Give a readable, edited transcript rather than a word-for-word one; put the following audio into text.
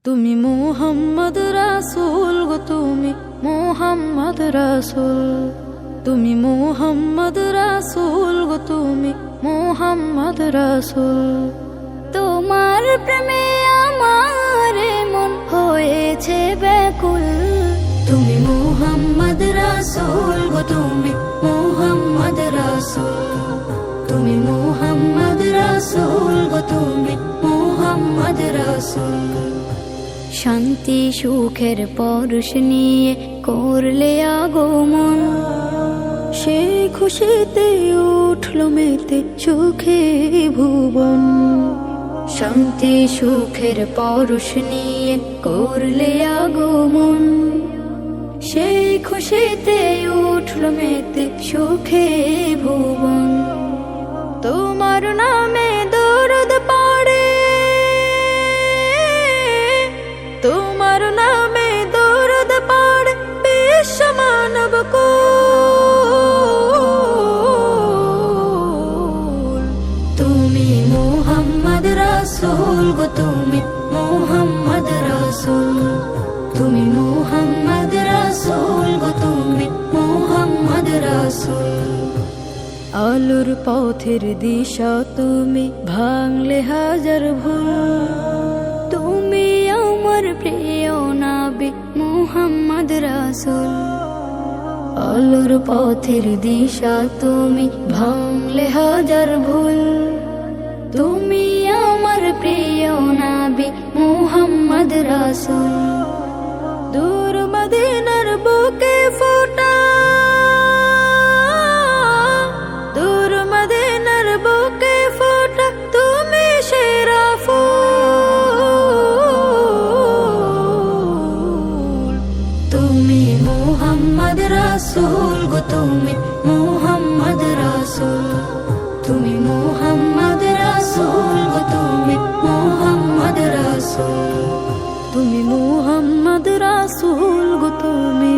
তুমি মুহাম্মদ রাসূল গো, তুমি মুহাম্মদ রাসূল, তুমি মুহাম্মদ রাসূল গো, তুমি মুহাম্মদ রাসূল। তোমার প্রেমে আমার মন হয়েছে ব্যাকুল। তুমি মুহাম্মদ রাসূল গো, তুমি মুহাম্মদ রাসূল, তুমি মুহাম্মদ রাসূল গো, তুমি মুহাম্মদ রাসূল। শান্তি সুখের পরশ নিয়ে করলে আগমন, সেই খুশিতে উঠল মেতে সুখে ভুবন। শান্তি সুখের পরশ নিয়ে করলে আগমন, সেই খুশিতে উঠল মেতে সুখে ভুবন। তোমার নামে দরুদ পড়ে, তোমার নামে দরুদ পড়ে বিশ্ব মানব কুল। তুমি মুহাম্মদ রাসূল গো, তুমি মুহাম্মদ রাসূল, তুমি মুহাম্মদ রাসূল গো, তুমি মুহাম্মদ রাসূল। আলোর পথের দিশা তুমি, ভাঙলে হাজার ভুল। তুমি আমার প্রিয় নবী মুহাম্মদ রাসূল। আলোর পথের দিশা তুমি, ভাঙলে হাজার ভুল। তুমি আমার প্রিয় নবী মুহাম্মদ রাসূল। দূর মদিনার বুকে ফোটা, দূর মদিনার বুকে ফোটা তুমি সেরা ফুল। তুমি মুহাম্মদ রাসূল গো, তুমি মুহাম্মদ রাসূল, তুমি মুহাম্মদ রাসূল গো, তুমি মুহাম্মদ রাসূল, তুমি মুহাম্মদ রাসূল গো, তুমি